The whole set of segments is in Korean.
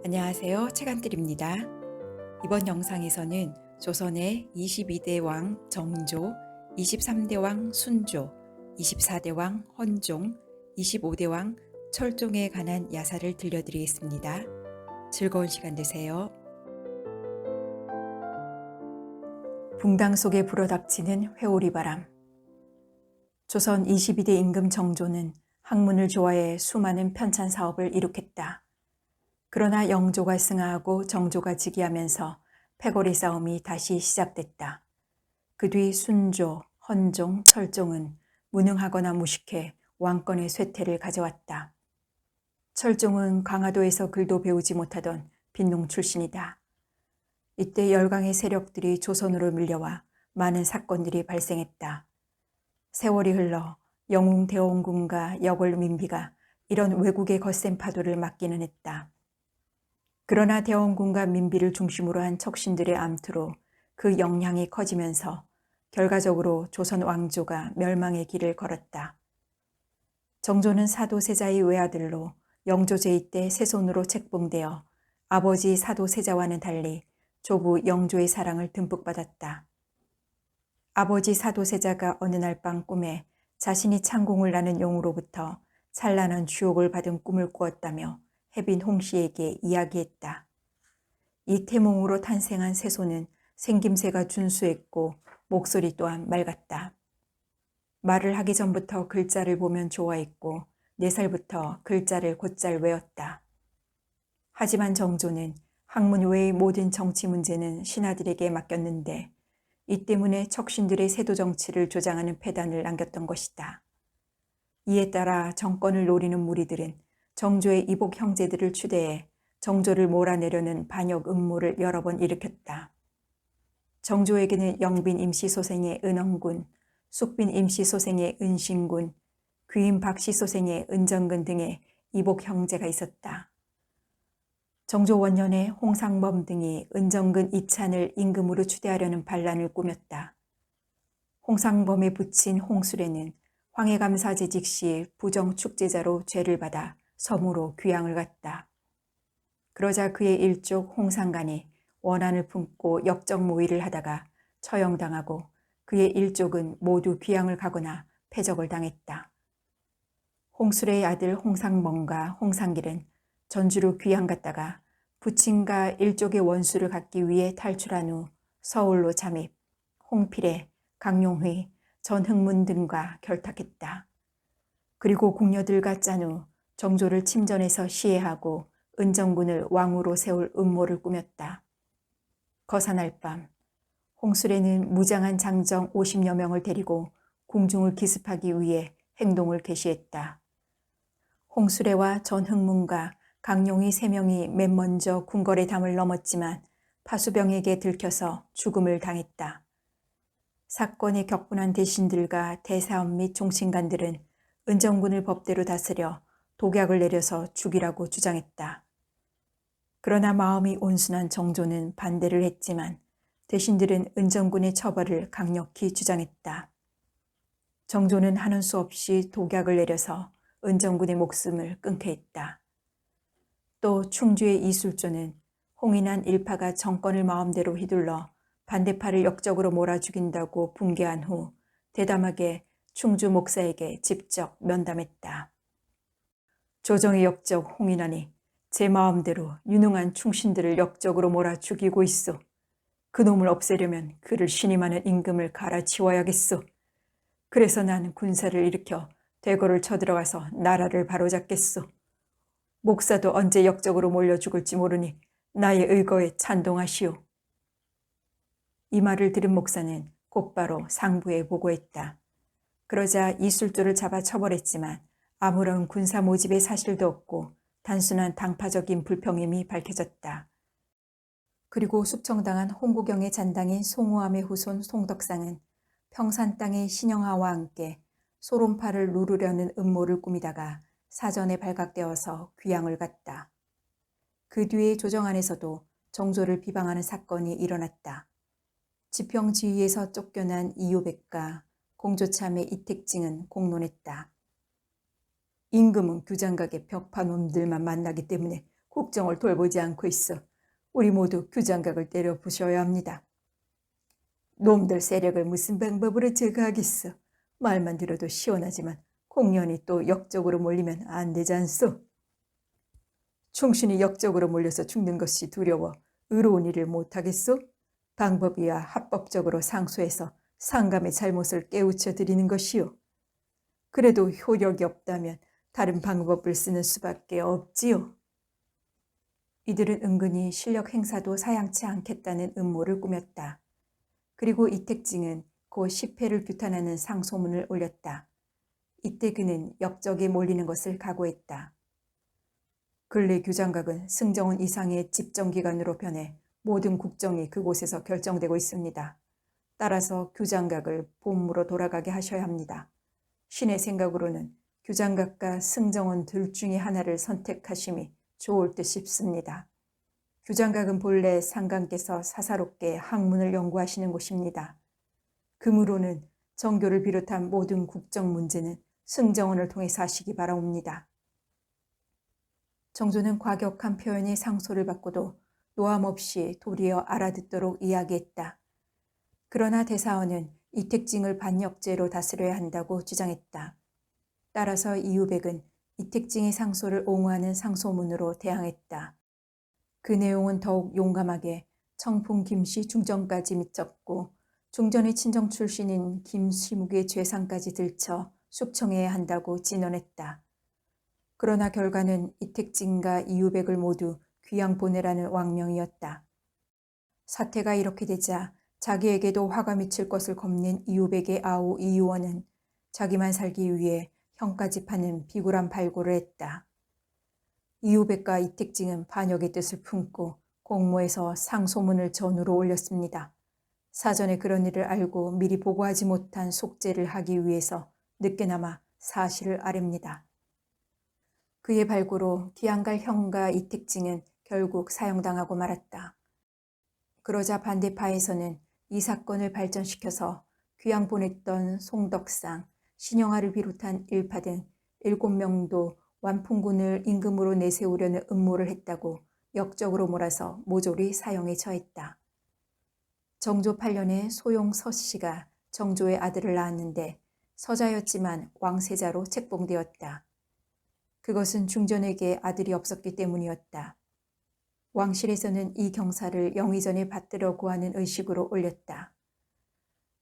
안녕하세요. 책안뜰입니다. 이번 영상에서는 조선의 22대 왕 정조, 23대 왕 순조, 24대 왕 헌종, 25대 왕 철종에 관한 야사를 들려드리겠습니다. 즐거운 시간 되세요. 붕당 속에 불어닥치는 회오리바람. 조선 22대 임금 정조는 학문을 좋아해 수많은 편찬 사업을 이룩했다. 그러나 영조가 승하하고 정조가 즉위하면서 패거리 싸움이 다시 시작됐다. 그 뒤 순조, 헌종, 철종은 무능하거나 무식해 왕권의 쇠퇴를 가져왔다. 철종은 강화도에서 글도 배우지 못하던 빈농 출신이다. 이때 열강의 세력들이 조선으로 밀려와 많은 사건들이 발생했다. 세월이 흘러 영웅 대원군과 여골 민비가 이런 외국의 거센 파도를 막기는 했다. 그러나 대원군과 민비를 중심으로 한 척신들의 암투로 그 영향이 커지면서 결과적으로 조선 왕조가 멸망의 길을 걸었다. 정조는 사도세자의 외아들로 영조 제위 때 세손으로 책봉되어 아버지 사도세자와는 달리 조부 영조의 사랑을 듬뿍 받았다. 아버지 사도세자가 어느 날 밤 꿈에 자신이 창공을 나는 용으로부터 찬란한 주옥을 받은 꿈을 꾸었다며 해빈 홍씨에게 이야기했다. 이 태몽으로 탄생한 세손은 생김새가 준수했고 목소리 또한 맑았다. 말을 하기 전부터 글자를 보면 좋아했고 4살부터 글자를 곧잘 외웠다. 하지만 정조는 학문 외의 모든 정치 문제는 신하들에게 맡겼는데 이 때문에 척신들의 세도 정치를 조장하는 폐단을 남겼던 것이다. 이에 따라 정권을 노리는 무리들은 정조의 이복 형제들을 추대해 정조를 몰아내려는 반역 음모를 여러 번 일으켰다. 정조에게는 영빈 임시소생의 은엉군, 숙빈 임시소생의 은신군, 귀인 박씨소생의 은정근 등의 이복 형제가 있었다. 정조 원년에 홍상범 등이 은정근 이찬을 임금으로 추대하려는 반란을 꾸몄다. 홍상범의 부친 홍술애는 황해감사 재직 시 부정축제자로 죄를 받아 섬으로 귀양을 갔다. 그러자 그의 일족 홍상간이 원한을 품고 역적모의를 하다가 처형당하고 그의 일족은 모두 귀양을 가거나 패적을 당했다. 홍술의 아들 홍상범과 홍상길은 전주로 귀양 갔다가 부친과 일족의 원수를 갚기 위해 탈출한 후 서울로 잠입, 홍필애, 강용휘, 전흥문 등과 결탁했다. 그리고 궁녀들과 짠 후 정조를 침전해서 시해하고 은정군을 왕으로 세울 음모를 꾸몄다. 거사날 밤, 홍술애는 무장한 장정 50여 명을 데리고 궁중을 기습하기 위해 행동을 개시했다. 홍술애와 전흥문과 강용희 3명이 맨 먼저 궁궐의 담을 넘었지만 파수병에게 들켜서 죽음을 당했다. 사건에 격분한 대신들과 대사원 및 종친관들은 은정군을 법대로 다스려 독약을 내려서 죽이라고 주장했다. 그러나 마음이 온순한 정조는 반대를 했지만 대신들은 은정군의 처벌을 강력히 주장했다. 정조는 하는 수 없이 독약을 내려서 은정군의 목숨을 끊게 했다. 또 충주의 이술조는 홍인한 일파가 정권을 마음대로 휘둘러 반대파를 역적으로 몰아 죽인다고 붕괴한 후 대담하게 충주 목사에게 직접 면담했다. 조정의 역적 홍인환이 제 마음대로 유능한 충신들을 역적으로 몰아 죽이고 있어. 그놈을 없애려면 그를 신임하는 임금을 갈아치워야겠소. 그래서 나는 군사를 일으켜 대궐을 쳐들어가서 나라를 바로잡겠소. 목사도 언제 역적으로 몰려 죽을지 모르니 나의 의거에 찬동하시오. 이 말을 들은 목사는 곧바로 상부에 보고했다. 그러자 이술조를 잡아 처벌했지만 아무런 군사 모집의 사실도 없고 단순한 당파적인 불평임이 밝혀졌다. 그리고 숙청당한 홍구경의 잔당인 송우암의 후손 송덕상은 평산 땅의 신영하와 함께 소론파를 누르려는 음모를 꾸미다가 사전에 발각되어서 귀양을 갔다. 그 뒤에 조정 안에서도 정조를 비방하는 사건이 일어났다. 지평지휘에서 쫓겨난 이유백과 공조참의 이택징은 공론했다. 임금은 규장각의 벽파놈들만 만나기 때문에 국정을 돌보지 않고 있어 우리 모두 규장각을 때려 부셔야 합니다. 놈들 세력을 무슨 방법으로 제거하겠어. 말만 들어도 시원하지만 공연이 또 역적으로 몰리면 안 되지 않소. 충신이 역적으로 몰려서 죽는 것이 두려워 의로운 일을 못하겠소? 방법이야 합법적으로 상소해서 상감의 잘못을 깨우쳐 드리는 것이요. 그래도 효력이 없다면 다른 방법을 쓰는 수밖에 없지요. 이들은 은근히 실력 행사도 사양치 않겠다는 음모를 꾸몄다. 그리고 이택징은 곧 10회를 규탄하는 상소문을 올렸다. 이때 그는 역적에 몰리는 것을 각오했다. 근래 규장각은 승정원 이상의 집정기관으로 변해 모든 국정이 그곳에서 결정되고 있습니다. 따라서 규장각을 본무로 돌아가게 하셔야 합니다. 신의 생각으로는 규장각과 승정원 둘 중에 하나를 선택하심이 좋을 듯 싶습니다. 규장각은 본래 상감께서 사사롭게 학문을 연구하시는 곳입니다. 그므로는 정교를 비롯한 모든 국정 문제는 승정원을 통해서 하시기 바라옵니다. 정조는 과격한 표현의 상소를 받고도 노함 없이 도리어 알아듣도록 이야기했다. 그러나 대사원은 이택징을 반역죄로 다스려야 한다고 주장했다. 따라서 이유백은 이택징의 상소를 옹호하는 상소문으로 대항했다. 그 내용은 더욱 용감하게 청풍 김씨 중정까지 미쳤고 중전의 친정 출신인 김시묵의 죄상까지 들쳐 숙청해야 한다고 진언했다. 그러나 결과는 이택징과 이유백을 모두 귀양 보내라는 왕명이었다. 사태가 이렇게 되자 자기에게도 화가 미칠 것을 겁낸 이유백의 아우 이유원은 자기만 살기 위해 형까지 파는 비굴한 발고를 했다. 이유백과 이택징은 반역의 뜻을 품고 공모해서 상소문을 전우로 올렸습니다. 사전에 그런 일을 알고 미리 보고하지 못한 속죄를 하기 위해서 늦게나마 사실을 아렵니다. 그의 발고로 기양갈 형과 이택징은 결국 사형당하고 말았다. 그러자 반대파에서는 이 사건을 발전시켜서 귀양 보냈던 송덕상, 신영하를 비롯한 일파 등 7명도 완풍군을 임금으로 내세우려는 음모를 했다고 역적으로 몰아서 모조리 사형에 처했다. 정조 8년에 소용 서씨가 정조의 아들을 낳았는데 서자였지만 왕세자로 책봉되었다. 그것은 중전에게 아들이 없었기 때문이었다. 왕실에서는 이 경사를 영의전에 받들어 구하는 의식으로 올렸다.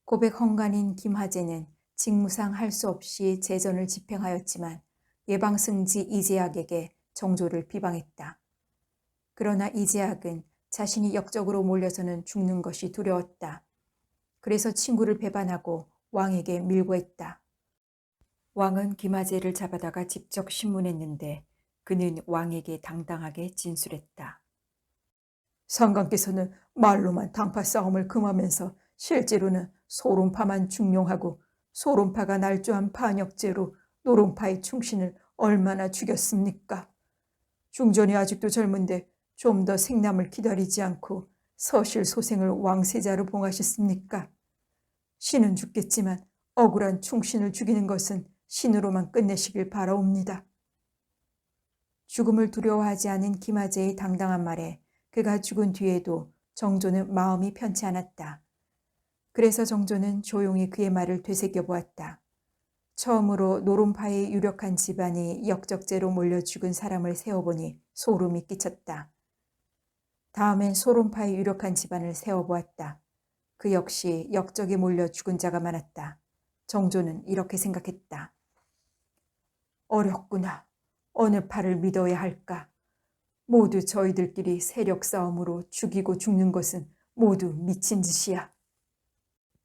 고백 헝간인 김하재는 직무상 할 수 없이 재전을 집행하였지만 예방승지 이재학에게 정조를 비방했다. 그러나 이재학은 자신이 역적으로 몰려서는 죽는 것이 두려웠다. 그래서 친구를 배반하고 왕에게 밀고했다. 왕은 김하재를 잡아다가 직접 신문했는데 그는 왕에게 당당하게 진술했다. 상감께서는 말로만 당파 싸움을 금하면서 실제로는 소론파만 중용하고 소론파가 날조한 반역죄로 노론파의 충신을 얼마나 죽였습니까? 중전이 아직도 젊은데 좀 더 생남을 기다리지 않고 서실 소생을 왕세자로 봉하셨습니까? 신은 죽겠지만 억울한 충신을 죽이는 것은 신으로만 끝내시길 바라옵니다. 죽음을 두려워하지 않은 김하재의 당당한 말에 그가 죽은 뒤에도 정조는 마음이 편치 않았다. 그래서 정조는 조용히 그의 말을 되새겨보았다. 처음으로 노론파의 유력한 집안이 역적죄로 몰려 죽은 사람을 세어보니 소름이 끼쳤다. 다음엔 소론파의 유력한 집안을 세어보았다. 그 역시 역적에 몰려 죽은 자가 많았다. 정조는 이렇게 생각했다. 어렵구나. 어느 파를 믿어야 할까? 모두 저희들끼리 세력 싸움으로 죽이고 죽는 것은 모두 미친 짓이야.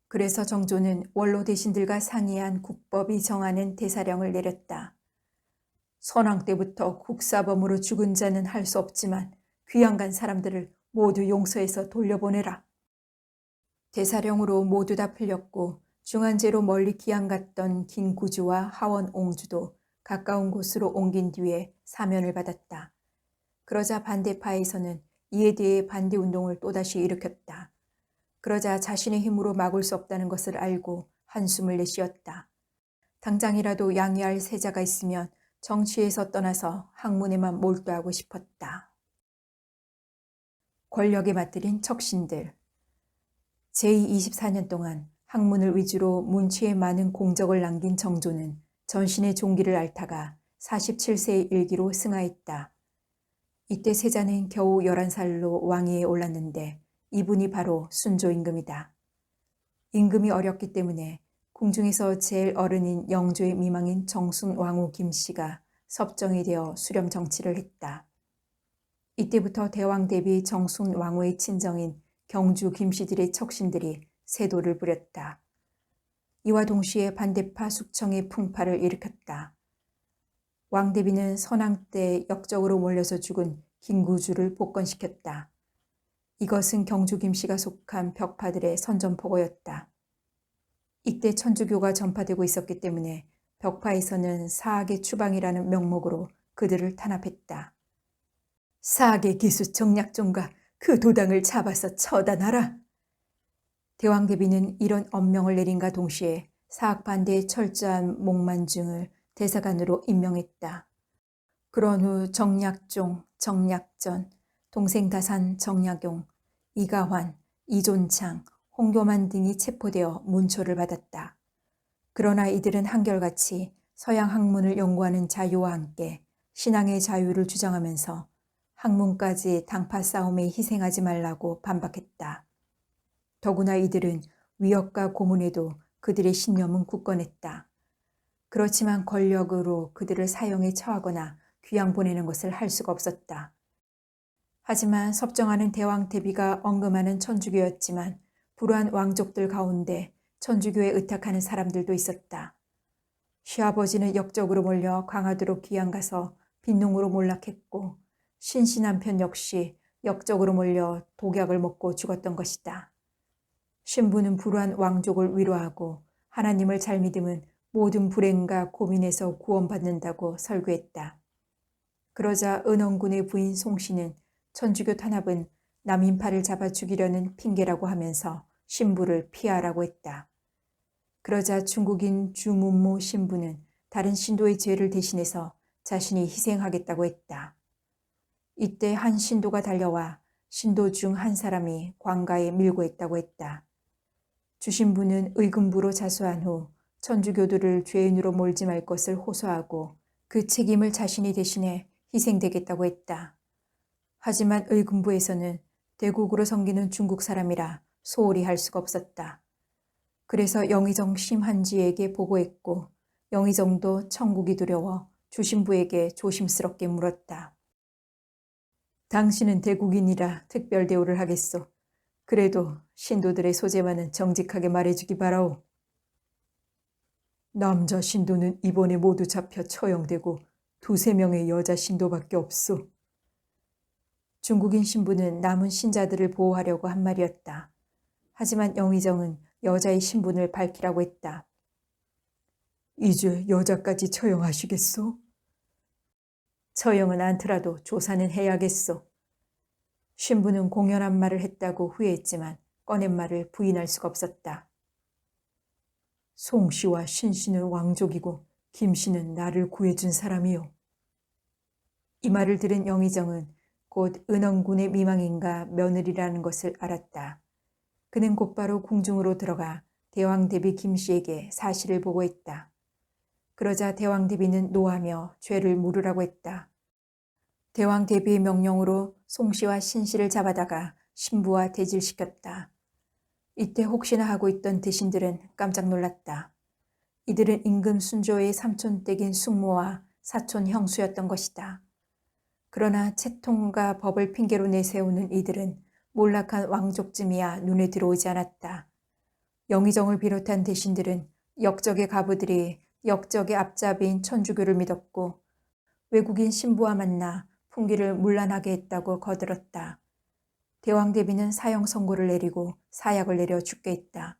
그래서 정조는 원로 대신들과 상의한 국법이 정하는 대사령을 내렸다. 선왕 때부터 국사범으로 죽은 자는 할 수 없지만 귀양 간 사람들을 모두 용서해서 돌려보내라. 대사령으로 모두 다 풀렸고 중한제로 멀리 귀양 갔던 김구주와 하원 옹주도 가까운 곳으로 옮긴 뒤에 사면을 받았다. 그러자 반대파에서는 이에 대해 반대운동을 또다시 일으켰다. 그러자 자신의 힘으로 막을 수 없다는 것을 알고 한숨을 내쉬었다. 당장이라도 양해할 세자가 있으면 정치에서 떠나서 학문에만 몰두하고 싶었다. 권력에 맞들인 척신들. 제24년 동안 학문을 위주로 문취에 많은 공적을 남긴 정조는 전신의 종기를 앓다가 47세의 일기로 승하했다. 이때 세자는 겨우 11살로 왕위에 올랐는데 이분이 바로 순조 임금이다. 임금이 어렸기 때문에 궁중에서 제일 어른인 영조의 미망인 정순 왕후 김씨가 섭정이 되어 수렴 정치를 했다. 이때부터 대왕 대비 정순 왕후의 친정인 경주 김씨들의 척신들이 세도를 부렸다. 이와 동시에 반대파 숙청의 풍파를 일으켰다. 왕대비는 선왕 때 역적으로 몰려서 죽은 김구주를 복권시켰다. 이것은 경주 김씨가 속한 벽파들의 선전포고였다. 이때 천주교가 전파되고 있었기 때문에 벽파에서는 사악의 추방이라는 명목으로 그들을 탄압했다. 사악의 기수 정약종과 그 도당을 잡아서 처단하라. 대왕대비는 이런 엄명을 내린과 동시에 사악 반대에 철저한 목만중을 대사관으로 임명했다. 그런 후 정약종, 정약전, 동생다산 정약용, 이가환, 이존창, 홍교만 등이 체포되어 문초를 받았다. 그러나 이들은 한결같이 서양 학문을 연구하는 자유와 함께 신앙의 자유를 주장하면서 학문까지 당파 싸움에 희생하지 말라고 반박했다. 더구나 이들은 위협과 고문에도 그들의 신념은 굳건했다. 그렇지만 권력으로 그들을 사형에 처하거나 귀양 보내는 것을 할 수가 없었다. 하지만 섭정하는 대왕 대비가 언금하는 천주교였지만 불우한 왕족들 가운데 천주교에 의탁하는 사람들도 있었다. 시아버지는 역적으로 몰려 강화도로 귀양 가서 빈농으로 몰락했고 신씨 남편 역시 역적으로 몰려 독약을 먹고 죽었던 것이다. 신부는 불우한 왕족을 위로하고 하나님을 잘 믿으면 모든 불행과 고민에서 구원받는다고 설교했다. 그러자 은원군의 부인 송씨는 천주교 탄압은 남인파를 잡아 죽이려는 핑계라고 하면서 신부를 피하라고 했다. 그러자 중국인 주문모 신부는 다른 신도의 죄를 대신해서 자신이 희생하겠다고 했다. 이때 한 신도가 달려와 신도 중 한 사람이 관가에 밀고 했다고 했다. 주신부는 의금부로 자수한 후 천주교들을 죄인으로 몰지 말 것을 호소하고 그 책임을 자신이 대신해 희생되겠다고 했다. 하지만 의금부에서는 대국으로 섬기는 중국 사람이라 소홀히 할 수가 없었다. 그래서 영의정 심한지에게 보고했고 영의정도 청국이 두려워 주신부에게 조심스럽게 물었다. 당신은 대국인이라 특별 대우를 하겠소. 그래도 신도들의 소재만은 정직하게 말해주기 바라오. 남자 신도는 이번에 모두 잡혀 처형되고 2~3명의 여자 신도밖에 없소. 중국인 신부는 남은 신자들을 보호하려고 한 말이었다. 하지만 영의정은 여자의 신분을 밝히라고 했다. 이제 여자까지 처형하시겠소? 처형은 않더라도 조사는 해야겠소. 신부는 공연한 말을 했다고 후회했지만 꺼낸 말을 부인할 수가 없었다. 송씨와 신씨는 왕족이고 김씨는 나를 구해준 사람이요. 이 말을 들은 영의정은 곧 은원군의 미망인가 며느리라는 것을 알았다. 그는 곧바로 궁중으로 들어가 대왕 대비 김씨에게 사실을 보고했다. 그러자 대왕 대비는 노하며 죄를 물으라고 했다. 대왕 대비의 명령으로 송씨와 신씨를 잡아다가 신부와 대질시켰다. 이때 혹시나 하고 있던 대신들은 깜짝 놀랐다. 이들은 임금 순조의 삼촌댁인 숙모와 사촌 형수였던 것이다. 그러나 채통과 법을 핑계로 내세우는 이들은 몰락한 왕족쯤이야 눈에 들어오지 않았다. 영의정을 비롯한 대신들은 역적의 가부들이 역적의 앞잡이인 천주교를 믿었고 외국인 신부와 만나 풍기를 문란하게 했다고 거들었다. 대왕 대비는 사형 선고를 내리고 사약을 내려 죽게 했다.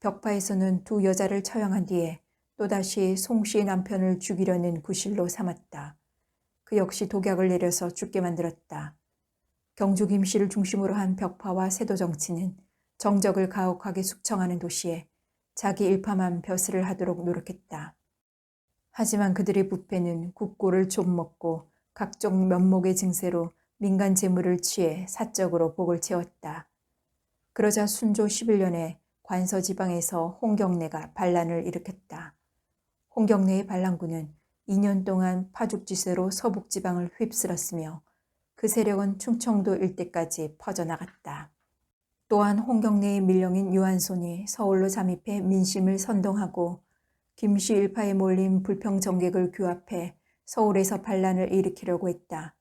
벽파에서는 2 여자를 처형한 뒤에 또다시 송씨의 남편을 죽이려는 구실로 삼았다. 그 역시 독약을 내려서 죽게 만들었다. 경주 김씨를 중심으로 한 벽파와 세도 정치는 정적을 가혹하게 숙청하는 도시에 자기 일파만 벼슬을 하도록 노력했다. 하지만 그들의 부패는 국고를 좀 먹고 각종 면목의 증세로 민간 재물을 취해 사적으로 복을 채웠다. 그러자 순조 11년에 관서지방에서 홍경래가 반란을 일으켰다. 홍경래의 반란군은 2년 동안 파죽지세로 서북지방을 휩쓸었으며 그 세력은 충청도 일대까지 퍼져나갔다. 또한 홍경래의 밀령인 유한손이 서울로 잠입해 민심을 선동하고 김씨 일파에 몰린 불평 정객을 규합해 서울에서 반란을 일으키려고 했다.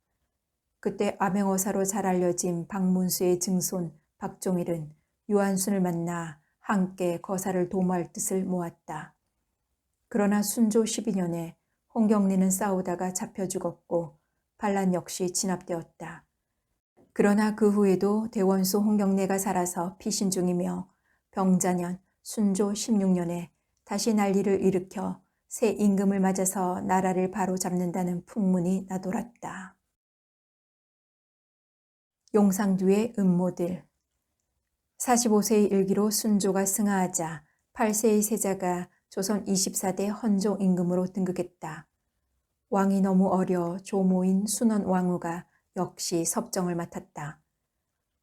그때 암행어사로 잘 알려진 박문수의 증손 박종일은 유한순을 만나 함께 거사를 도모할 뜻을 모았다. 그러나 순조 12년에 홍경래는 싸우다가 잡혀 죽었고 반란 역시 진압되었다. 그러나 그 후에도 대원수 홍경래가 살아서 피신 중이며 병자년 순조 16년에 다시 난리를 일으켜 새 임금을 맞아서 나라를 바로잡는다는 풍문이 나돌았다. 용상뒤의 음모들. 45세의 일기로 순조가 승하하자 8세의 세자가 조선 24대 헌종 임금으로 등극했다. 왕이 너무 어려 조모인 순원 왕후가 역시 섭정을 맡았다.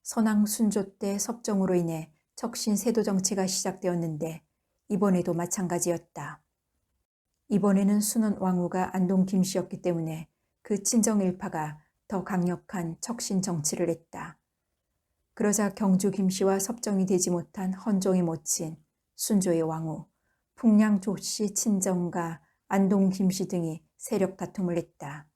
선왕 순조 때 섭정으로 인해 척신 세도 정치가 시작되었는데 이번에도 마찬가지였다. 이번에는 순원 왕후가 안동 김씨였기 때문에 그 친정 일파가 더 강력한 척신 정치를 했다. 그러자 경주 김씨와 섭정이 되지 못한 헌종이 모친 순조의 왕후, 풍량 조씨 친정과 안동 김씨 등이 세력 다툼을 했다.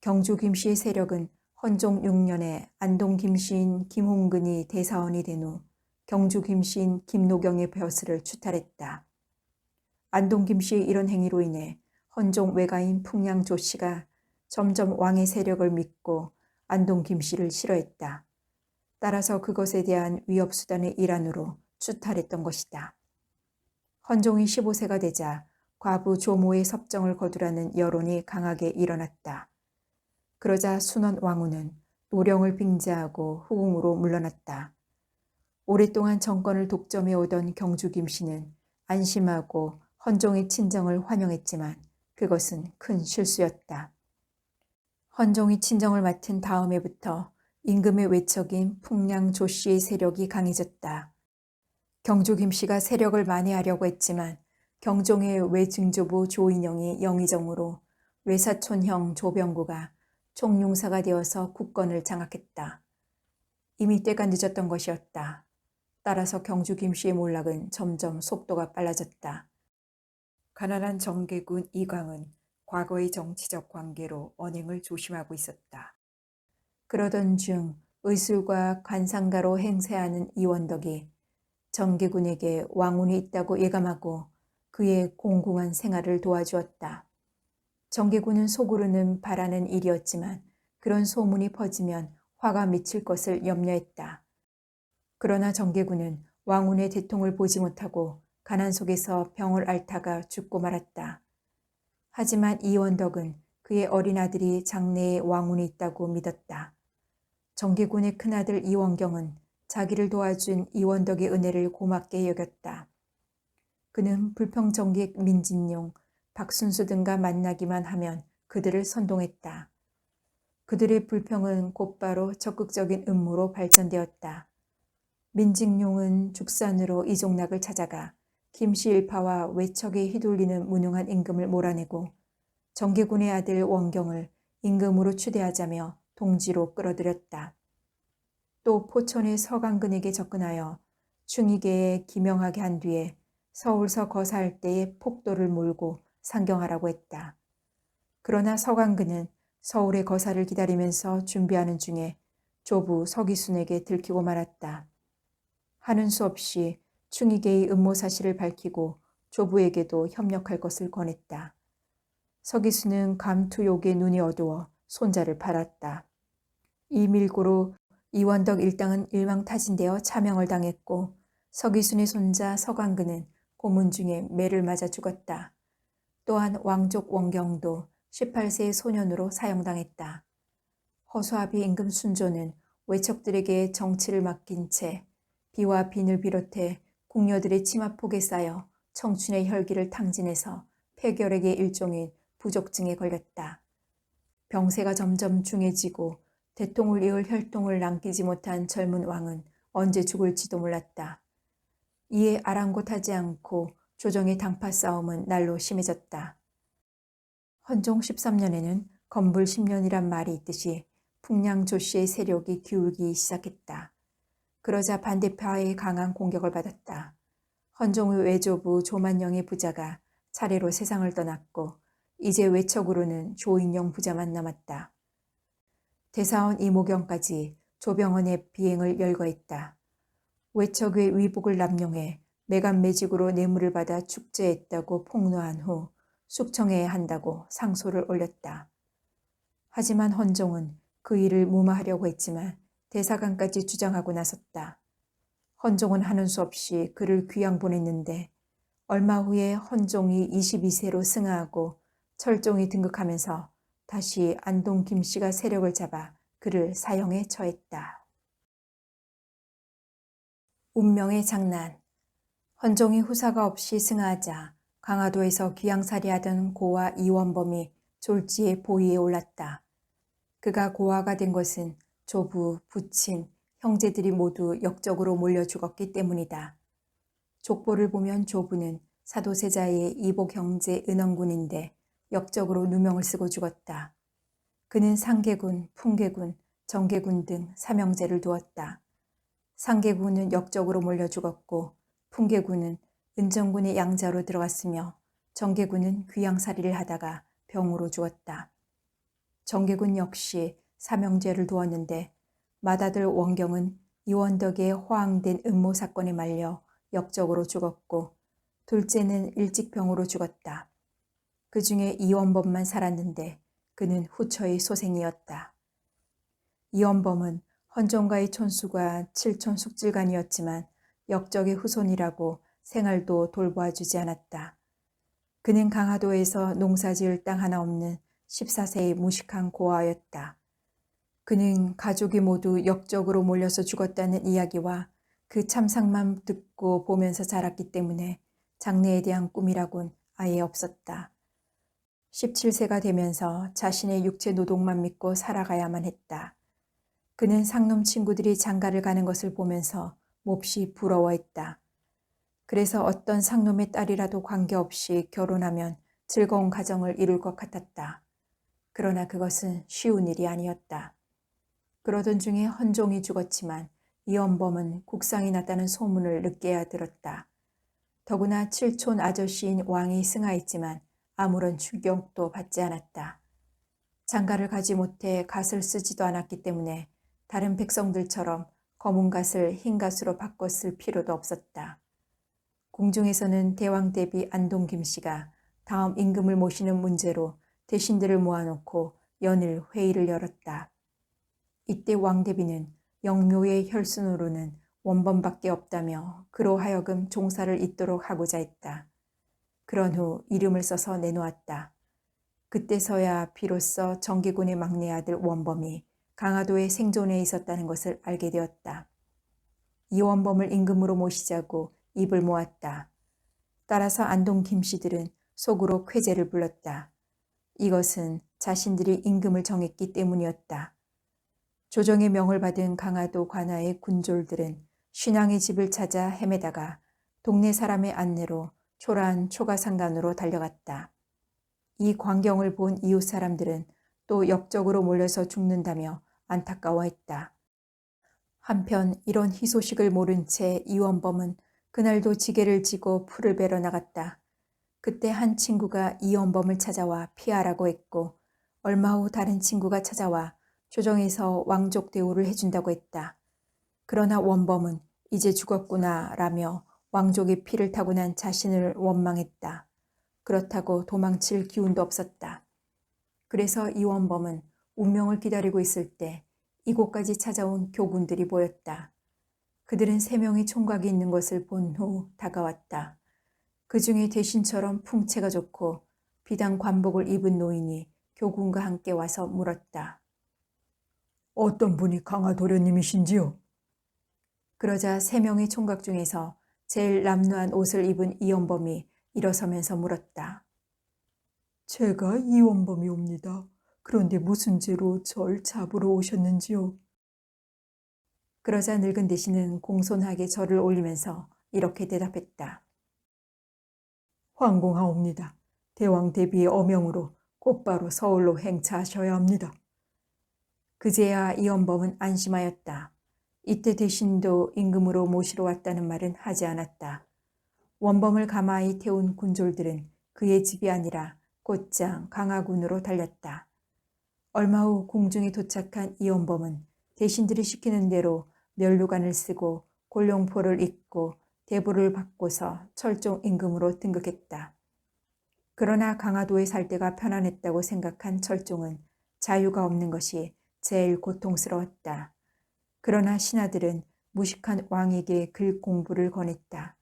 경주 김씨의 세력은 헌종 6년에 안동 김씨인 김홍근이 대사원이 된 후 경주 김씨인 김노경의 벼슬을 추탈했다. 안동 김씨의 이런 행위로 인해 헌종 외가인 풍량 조씨가 점점 왕의 세력을 믿고 안동 김씨를 싫어했다. 따라서 그것에 대한 위협수단의 일환으로 추탈했던 것이다. 헌종이 15세가 되자 과부 조모의 섭정을 거두라는 여론이 강하게 일어났다. 그러자 순원 왕후는 노령을 빙자하고 후궁으로 물러났다. 오랫동안 정권을 독점해오던 경주 김씨는 안심하고 헌종의 친정을 환영했지만 그것은 큰 실수였다. 헌종이 친정을 맡은 다음 해부터 임금의 외척인 풍량 조씨의 세력이 강해졌다. 경주 김씨가 세력을 만회하려고 했지만 경종의 외증조부 조인영이 영의정으로 외사촌형 조병구가 총용사가 되어서 국권을 장악했다. 이미 때가 늦었던 것이었다. 따라서 경주 김씨의 몰락은 점점 속도가 빨라졌다. 가난한 정계군 이광은 과거의 정치적 관계로 언행을 조심하고 있었다. 그러던 중 의술과 관상가로 행세하는 이원덕이 정계군에게 왕운이 있다고 예감하고 그의 공공한 생활을 도와주었다. 정계군은 속으로는 바라는 일이었지만 그런 소문이 퍼지면 화가 미칠 것을 염려했다. 그러나 정계군은 왕운의 대통을 보지 못하고 가난 속에서 병을 앓다가 죽고 말았다. 하지만 이원덕은 그의 어린 아들이 장래에 왕운이 있다고 믿었다. 정계군의 큰아들 이원경은 자기를 도와준 이원덕의 은혜를 고맙게 여겼다. 그는 불평정객 민진용, 박순수 등과 만나기만 하면 그들을 선동했다. 그들의 불평은 곧바로 적극적인 음모로 발전되었다. 민진용은 죽산으로 이종락을 찾아가 김씨 일파와 외척에 휘둘리는 무능한 임금을 몰아내고 정계군의 아들 원경을 임금으로 추대하자며 동지로 끌어들였다. 또 포천의 서강근에게 접근하여 충의계에 기명하게 한 뒤에 서울서 거사할 때에 폭도를 몰고 상경하라고 했다. 그러나 서강근은 서울의 거사를 기다리면서 준비하는 중에 조부 서기순에게 들키고 말았다. 하는 수 없이 충의계의 음모 사실을 밝히고 조부에게도 협력할 것을 권했다. 서기순은 감투욕에 눈이 어두워 손자를 팔았다. 이 밀고로 이원덕 일당은 일망타진되어 차명을 당했고 서기순의 손자 서강근은 고문 중에 매를 맞아 죽었다. 또한 왕족 원경도 18세의 소년으로 사형당했다. 허수아비 임금 순조는 외척들에게 정치를 맡긴 채 비와 빈을 비롯해 궁녀들의 치마폭에 쌓여 청춘의 혈기를 탕진해서 폐결핵의 일종인 부족증에 걸렸다. 병세가 점점 중해지고 대통을 이을 혈통을 남기지 못한 젊은 왕은 언제 죽을지도 몰랐다. 이에 아랑곳하지 않고 조정의 당파 싸움은 날로 심해졌다. 헌종 13년에는 건불 10년이란 말이 있듯이 풍량 조씨의 세력이 기울기 시작했다. 그러자 반대파의 강한 공격을 받았다. 헌종의 외조부 조만영의 부자가 차례로 세상을 떠났고 이제 외척으로는 조인영 부자만 남았다. 대사원 이모경까지 조병헌의 비행을 열거했다. 외척의 위복을 남용해 매간매직으로 뇌물을 받아 축제했다고 폭로한 후 숙청해야 한다고 상소를 올렸다. 하지만 헌종은 그 일을 무마하려고 했지만 대사관까지 주장하고 나섰다. 헌종은 하는 수 없이 그를 귀양 보냈는데 얼마 후에 헌종이 22세로 승하하고 철종이 등극하면서 다시 안동 김씨가 세력을 잡아 그를 사형에 처했다. 운명의 장난. 헌종이 후사가 없이 승하하자 강화도에서 귀양살이하던 고아 이원범이 졸지에 보위에 올랐다. 그가 고아가 된 것은 조부, 부친, 형제들이 모두 역적으로 몰려 죽었기 때문이다. 족보를 보면 조부는 사도세자의 이복 형제 은원군인데 역적으로 누명을 쓰고 죽었다. 그는 상계군, 풍계군, 정계군 등 삼형제를 두었다. 상계군은 역적으로 몰려 죽었고 풍계군은 은정군의 양자로 들어갔으며 정계군은 귀양살이를 하다가 병으로 죽었다. 정계군 역시 삼형제를 두었는데 맏아들 원경은 이원덕의 호황된 음모 사건에 말려 역적으로 죽었고 둘째는 일찍 병으로 죽었다. 그 중에 이원범만 살았는데 그는 후처의 소생이었다. 이원범은 헌종가의 촌수가 칠촌 숙질간이었지만 역적의 후손이라고 생활도 돌보아주지 않았다. 그는 강화도에서 농사지을 땅 하나 없는 14세의 무식한 고아였다. 그는 가족이 모두 역적으로 몰려서 죽었다는 이야기와 그 참상만 듣고 보면서 자랐기 때문에 장래에 대한 꿈이라곤 아예 없었다. 17세가 되면서 자신의 육체 노동만 믿고 살아가야만 했다. 그는 상놈 친구들이 장가를 가는 것을 보면서 몹시 부러워했다. 그래서 어떤 상놈의 딸이라도 관계없이 결혼하면 즐거운 가정을 이룰 것 같았다. 그러나 그것은 쉬운 일이 아니었다. 그러던 중에 헌종이 죽었지만 이원범은 국상이 났다는 소문을 늦게야 들었다. 더구나 칠촌 아저씨인 왕이 승하했지만 아무런 충격도 받지 않았다. 장가를 가지 못해 갓을 쓰지도 않았기 때문에 다른 백성들처럼 검은 갓을 흰 갓으로 바꿨을 필요도 없었다. 궁중에서는 대왕 대비 안동 김씨가 다음 임금을 모시는 문제로 대신들을 모아놓고 연일 회의를 열었다. 이때 왕대비는 영묘의 혈순으로는 원범밖에 없다며 그로 하여금 종사를 잇도록 하고자 했다. 그런 후 이름을 써서 내놓았다. 그때서야 비로소 정기군의 막내 아들 원범이 강화도에 생존해 있었다는 것을 알게 되었다. 이 원범을 임금으로 모시자고 입을 모았다. 따라서 안동 김씨들은 속으로 쾌재를 불렀다. 이것은 자신들이 임금을 정했기 때문이었다. 조정의 명을 받은 강화도 관아의 군졸들은 신앙의 집을 찾아 헤매다가 동네 사람의 안내로 초라한 초가상간으로 달려갔다. 이 광경을 본 이웃 사람들은 또 역적으로 몰려서 죽는다며 안타까워했다. 한편 이런 희소식을 모른 채 이원범은 그날도 지게를 지고 풀을 베러 나갔다. 그때 한 친구가 이원범을 찾아와 피하라고 했고 얼마 후 다른 친구가 찾아와 조정에서 왕족 대우를 해준다고 했다. 그러나 원범은 이제 죽었구나 라며 왕족의 피를 타고 난 자신을 원망했다. 그렇다고 도망칠 기운도 없었다. 그래서 이원범은 운명을 기다리고 있을 때 이곳까지 찾아온 교군들이 보였다. 그들은 3명의 총각이 있는 것을 본 후 다가왔다. 그 중에 대신처럼 풍채가 좋고 비단 관복을 입은 노인이 교군과 함께 와서 물었다. 어떤 분이 강화도련님이신지요? 그러자 3명의 총각 중에서 제일 남루한 옷을 입은 이원범이 일어서면서 물었다. 제가 이원범이옵니다. 그런데 무슨 죄로 절 잡으러 오셨는지요? 그러자 늙은 대신은 공손하게 절을 올리면서 이렇게 대답했다. 황공하옵니다. 대왕 대비의 어명으로 곧바로 서울로 행차하셔야 합니다. 그제야 이원범은 안심하였다. 이때 대신도 임금으로 모시러 왔다는 말은 하지 않았다. 원범을 가마히 태운 군졸들은 그의 집이 아니라 곧장 강화군으로 달렸다. 얼마 후 궁중에 도착한 이원범은 대신들이 시키는 대로 면류관을 쓰고 골룡포를 입고 대부를 받고서 철종 임금으로 등극했다. 그러나 강화도에 살 때가 편안했다고 생각한 철종은 자유가 없는 것이 제일 고통스러웠다. 그러나 신하들은 무식한 왕에게 글 공부를 권했다.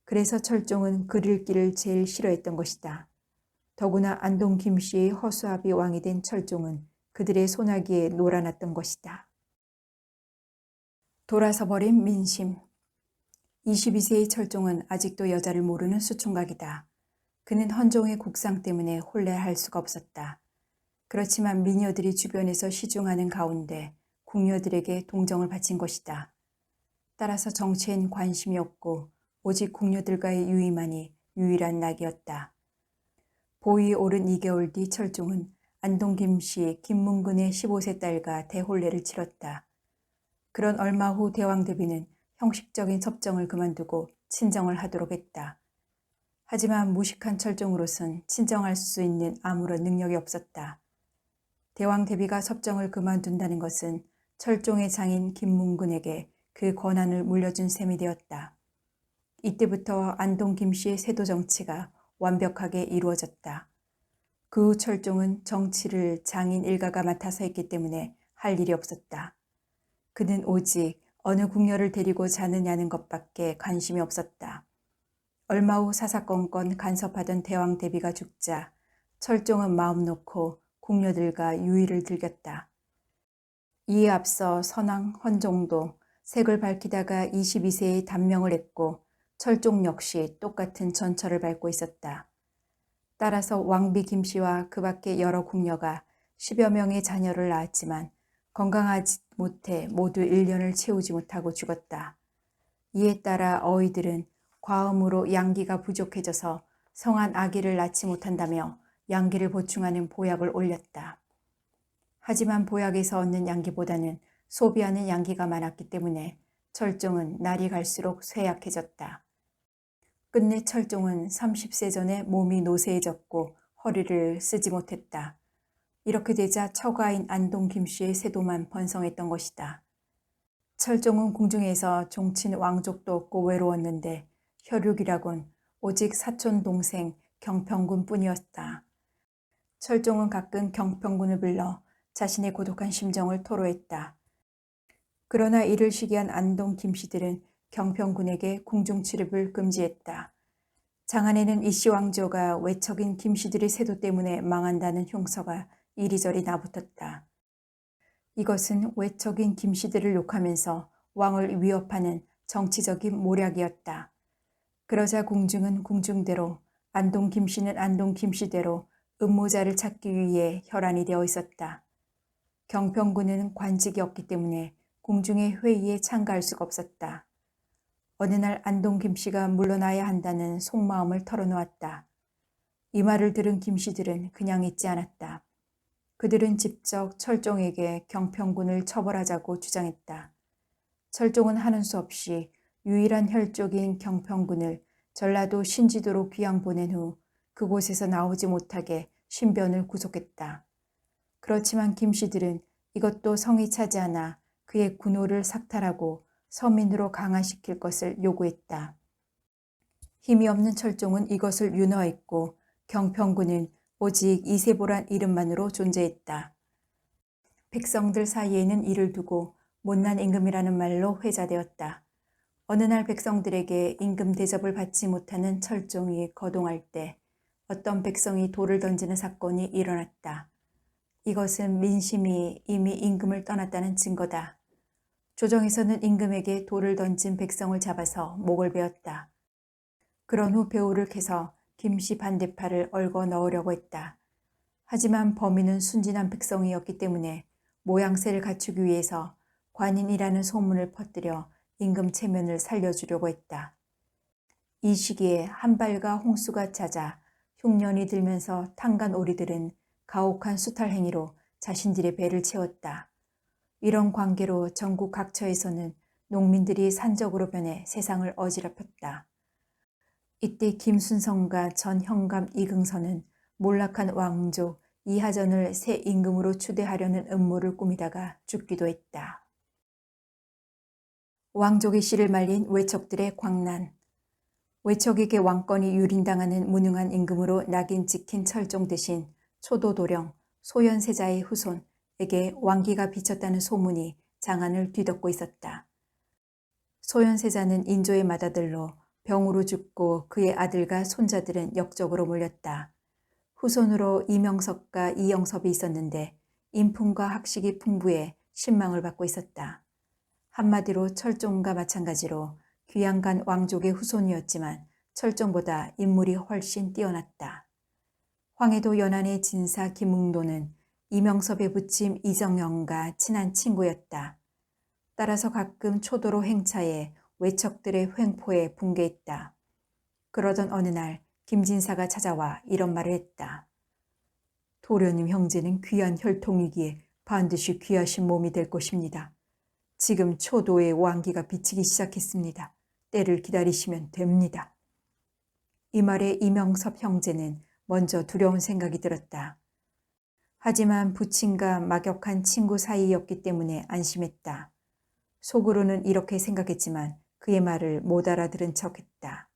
그래서 철종은 글 읽기를 제일 싫어했던 것이다. 더구나 안동 김씨의 허수아비 왕이 된 철종은 그들의 소나기에 놀아났던 것이다. 돌아서 버린 민심. 22세의 철종은 아직도 여자를 모르는 수총각이다. 그는 헌종의 국상 때문에 혼례할 수가 없었다. 그렇지만 미녀들이 주변에서 시중하는 가운데 궁녀들에게 동정을 바친 것이다. 따라서 정치엔 관심이 없고 오직 궁녀들과의 유의만이 유일한 낙이었다. 보위에 오른 2개월 뒤 철종은 안동 김씨 김문근의 15세 딸과 대혼례를 치렀다. 그런 얼마 후 대왕 대비는 형식적인 섭정을 그만두고 친정을 하도록 했다. 하지만 무식한 철종으로선 친정할 수 있는 아무런 능력이 없었다. 대왕 대비가 섭정을 그만둔다는 것은 철종의 장인 김문근에게 그 권한을 물려준 셈이 되었다. 이때부터 안동 김씨의 세도 정치가 완벽하게 이루어졌다. 그 후 철종은 정치를 장인 일가가 맡아서 했기 때문에 할 일이 없었다. 그는 오직 어느 궁녀를 데리고 자느냐는 것밖에 관심이 없었다. 얼마 후 사사건건 간섭하던 대왕 대비가 죽자 철종은 마음 놓고 궁녀들과 유의를 즐겼다. 이에 앞서 선왕 헌종도 색을 밝히다가 22세의 단명을 했고 철종 역시 똑같은 전철을 밟고 있었다. 따라서 왕비 김씨와 그 밖의 여러 궁녀가 10여 명의 자녀를 낳았지만 건강하지 못해 모두 1년을 채우지 못하고 죽었다. 이에 따라 어이들은 과음으로 양기가 부족해져서 성한 아기를 낳지 못한다며 양기를 보충하는 보약을 올렸다. 하지만 보약에서 얻는 양기보다는 소비하는 양기가 많았기 때문에 철종은 날이 갈수록 쇠약해졌다. 끝내 철종은 30세 전에 몸이 노쇠해졌고 허리를 쓰지 못했다. 이렇게 되자 처가인 안동 김씨의 세도만 번성했던 것이다. 철종은 궁중에서 종친 왕족도 없고 외로웠는데 혈육이라곤 오직 사촌 동생 경평군 뿐이었다. 철종은 가끔 경평군을 불러 자신의 고독한 심정을 토로했다. 그러나 이를 시기한 안동 김씨들은 경평군에게 궁중 출입을 금지했다. 장안에는 이씨 왕조가 외척인 김씨들의 세도 때문에 망한다는 흉서가 이리저리 나붙었다. 이것은 외척인 김씨들을 욕하면서 왕을 위협하는 정치적인 모략이었다. 그러자 궁중은 궁중대로, 안동 김씨는 안동 김씨대로 음모자를 찾기 위해 혈안이 되어 있었다. 경평군은 관직이 없기 때문에 궁중의 회의에 참가할 수가 없었다. 어느 날 안동 김씨가 물러나야 한다는 속마음을 털어놓았다. 이 말을 들은 김씨들은 그냥 있지 않았다. 그들은 직접 철종에게 경평군을 처벌하자고 주장했다. 철종은 하는 수 없이 유일한 혈족인 경평군을 전라도 신지도로 귀양 보낸 후 그곳에서 나오지 못하게 신변을 구속했다. 그렇지만 김씨들은 이것도 성이 차지 않아 그의 군호를 삭탈하고 서민으로 강화시킬 것을 요구했다. 힘이 없는 철종은 이것을 윤허했고 경평군은 오직 이세보란 이름만으로 존재했다. 백성들 사이에는 이를 두고 못난 임금이라는 말로 회자되었다. 어느 날 백성들에게 임금 대접을 받지 못하는 철종이 거동할 때 어떤 백성이 돌을 던지는 사건이 일어났다. 이것은 민심이 이미 임금을 떠났다는 증거다. 조정에서는 임금에게 돌을 던진 백성을 잡아서 목을 베었다. 그런 후 배우를 캐서 김씨 반대팔을 얽어 넣으려고 했다. 하지만 범인은 순진한 백성이었기 때문에 모양새를 갖추기 위해서 관인이라는 소문을 퍼뜨려 임금 체면을 살려주려고 했다. 이 시기에 한발과 홍수가 찾아 흉년이 들면서 탄간 오리들은 가혹한 수탈 행위로 자신들의 배를 채웠다. 이런 관계로 전국 각처에서는 농민들이 산적으로 변해 세상을 어지럽혔다. 이때 김순성과 전 현감 이긍선은 몰락한 왕족 이하전을 새 임금으로 추대하려는 음모를 꾸미다가 죽기도 했다. 왕족의 씨를 말린 외척들의 광난. 외척에게 왕권이 유린당하는 무능한 임금으로 낙인 찍힌 철종 대신 초도도령 소현세자의 후손에게 왕기가 비쳤다는 소문이 장안을 뒤덮고 있었다. 소현세자는 인조의 맏아들로 병으로 죽고 그의 아들과 손자들은 역적으로 몰렸다. 후손으로 이명섭과 이영섭이 있었는데 인품과 학식이 풍부해 신망을 받고 있었다. 한마디로 철종과 마찬가지로 귀양간 왕족의 후손이었지만 철종보다 인물이 훨씬 뛰어났다. 황해도 연안의 진사 김웅도는 이명섭의 부침 이정영과 친한 친구였다. 따라서 가끔 초도로 행차에 외척들의 횡포에 붕괴했다. 그러던 어느 날 김진사가 찾아와 이런 말을 했다. 도련님 형제는 귀한 혈통이기에 반드시 귀하신 몸이 될 것입니다. 지금 초도의 왕기가 비치기 시작했습니다. 때를 기다리시면 됩니다. 이 말에 이명섭 형제는 먼저 두려운 생각이 들었다. 하지만 부친과 막역한 친구 사이였기 때문에 안심했다. 속으로는 이렇게 생각했지만 그의 말을 못 알아들은 척했다.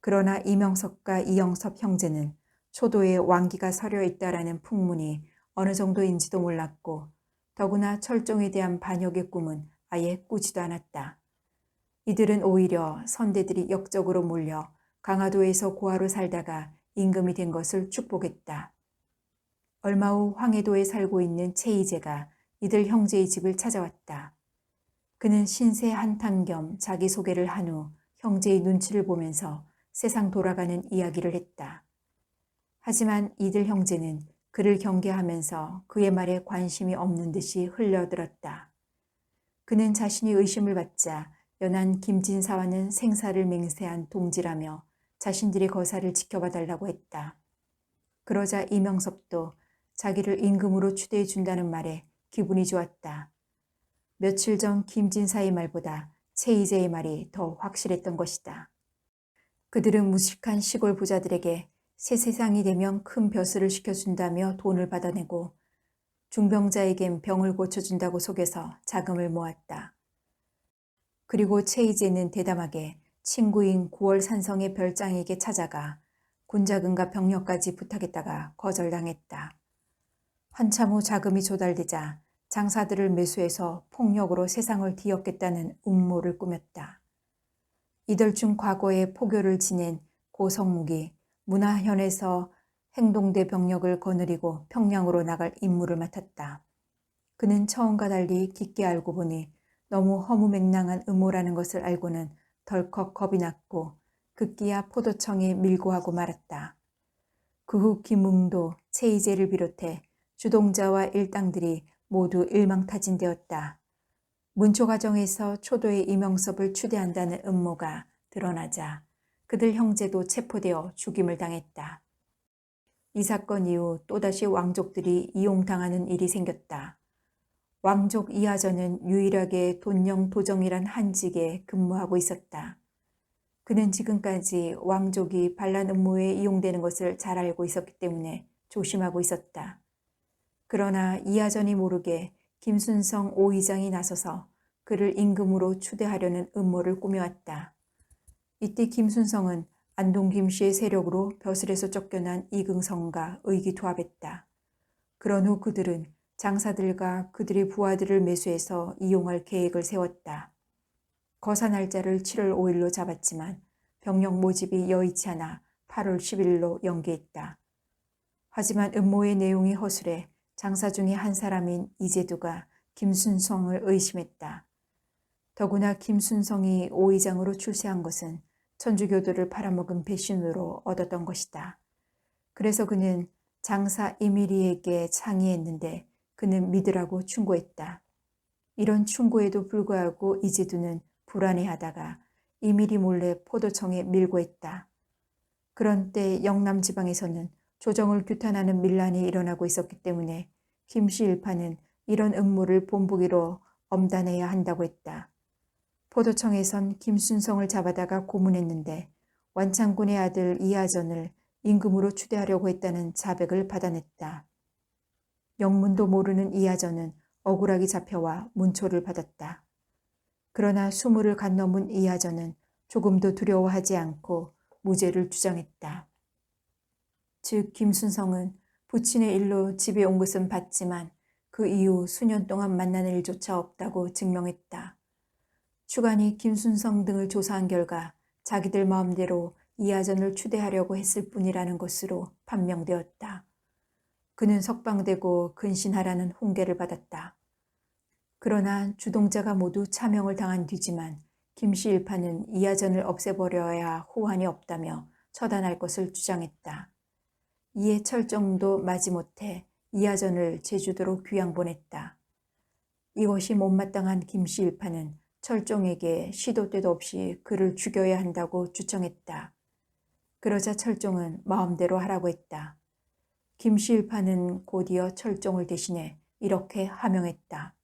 그러나 이명섭과 이영섭 형제는 초도에 왕기가 서려 있다라는 풍문이 어느 정도인지도 몰랐고 더구나 철종에 대한 반역의 꿈은 아예 꾸지도 않았다. 이들은 오히려 선대들이 역적으로 몰려 강화도에서 고아로 살다가 임금이 된 것을 축복했다. 얼마 후 황해도에 살고 있는 최이재가 이들 형제의 집을 찾아왔다. 그는 신세 한탄 겸 자기소개를 한 후 형제의 눈치를 보면서 세상 돌아가는 이야기를 했다. 하지만 이들 형제는 그를 경계하면서 그의 말에 관심이 없는 듯이 흘려들었다. 그는 자신이 의심을 받자 연한 김진사와는 생사를 맹세한 동지라며 자신들의 거사를 지켜봐 달라고 했다. 그러자 이명섭도 자기를 임금으로 추대해 준다는 말에 기분이 좋았다. 며칠 전 김진사의 말보다 최이재의 말이 더 확실했던 것이다. 그들은 무식한 시골 부자들에게 새 세상이 되면 큰 벼슬을 시켜준다며 돈을 받아내고 중병자에겐 병을 고쳐준다고 속여서 자금을 모았다. 그리고 최이재는 대담하게 친구인 9월 산성의 별장에게 찾아가 군자금과 병력까지 부탁했다가 거절당했다. 한참 후 자금이 조달되자 장사들을 매수해서 폭력으로 세상을 뒤엎겠다는 음모를 꾸몄다. 이들 중 과거에 포교를 지낸 고성묵이 문화현에서 행동대 병력을 거느리고 평양으로 나갈 임무를 맡았다. 그는 처음과 달리 깊게 알고 보니 너무 허무맹랑한 음모라는 것을 알고는 덜컥 겁이 났고 급기야 포도청에 밀고하고 말았다. 그 후 김웅도, 최이재를 비롯해 주동자와 일당들이 모두 일망타진되었다. 문초가정에서 초도의 이명섭을 추대한다는 음모가 드러나자 그들 형제도 체포되어 죽임을 당했다. 이 사건 이후 또다시 왕족들이 이용당하는 일이 생겼다. 왕족 이하전은 유일하게 돈영 도정이란 한직에 근무하고 있었다. 그는 지금까지 왕족이 반란 음모에 이용되는 것을 잘 알고 있었기 때문에 조심하고 있었다. 그러나 이하전이 모르게 김순성 오의장이 나서서 그를 임금으로 추대하려는 음모를 꾸며왔다. 이때 김순성은 안동 김씨의 세력으로 벼슬에서 쫓겨난 이긍성과 의기투합했다. 그런 후 그들은 장사들과 그들의 부하들을 매수해서 이용할 계획을 세웠다. 거사 날짜를 7월 5일로 잡았지만 병력 모집이 여의치 않아 8월 10일로 연기했다. 하지만 음모의 내용이 허술해 장사 중에 한 사람인 이재두가 김순성을 의심했다. 더구나 김순성이 오의장으로 출세한 것은 천주교도를 팔아먹은 배신으로 얻었던 것이다. 그래서 그는 장사 이미리에게 상의했는데 그는 믿으라고 충고했다. 이런 충고에도 불구하고 이재두는 불안해하다가 이미리 몰래 포도청에 밀고 했다. 그런 때 영남 지방에서는 조정을 규탄하는 밀란이 일어나고 있었기 때문에 김씨 일파는 이런 음모를 본보기로 엄단해야 한다고 했다. 포도청에선 김순성을 잡아다가 고문했는데 완창군의 아들 이하전을 임금으로 추대하려고 했다는 자백을 받아냈다. 영문도 모르는 이하전은 억울하게 잡혀와 문초를 받았다. 그러나 수모를 간넘은 이하전은 조금도 두려워하지 않고 무죄를 주장했다. 즉 김순성은 부친의 일로 집에 온 것은 봤지만 그 이후 수년 동안 만난 일조차 없다고 증명했다. 추관이 김순성 등을 조사한 결과 자기들 마음대로 이하전을 추대하려고 했을 뿐이라는 것으로 판명되었다. 그는 석방되고 근신하라는 훈계를 받았다. 그러나 주동자가 모두 차명을 당한 뒤지만 김씨 일파는 이하전을 없애버려야 호환이 없다며 처단할 것을 주장했다. 이에 철종도 마지못해 이하전을 제주도로 귀양 보냈다. 이것이 못마땅한 김씨 일파는 철종에게 시도 때도 없이 그를 죽여야 한다고 주청했다. 그러자 철종은 마음대로 하라고 했다. 김씨 일파는 곧이어 철종을 대신해 이렇게 하명했다.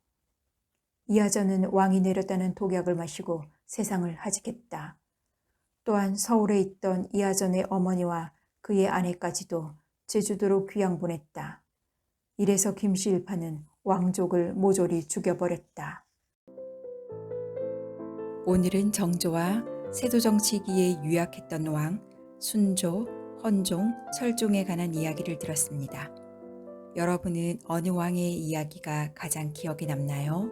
이하전은 왕이 내렸다는 독약을 마시고 세상을 하직했다. 또한 서울에 있던 이하전의 어머니와 그의 아내까지도 제주도로 귀양 보냈다. 이래서 김씨 일파는 왕족을 모조리 죽여버렸다. 오늘은 정조와 세조정치기에 유약했던 왕 순조, 헌종, 철종에 관한 이야기를 들었습니다. 여러분은 어느 왕의 이야기가 가장 기억에 남나요?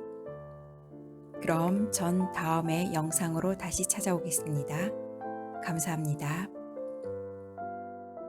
그럼 전 다음에 영상으로 다시 찾아오겠습니다. 감사합니다.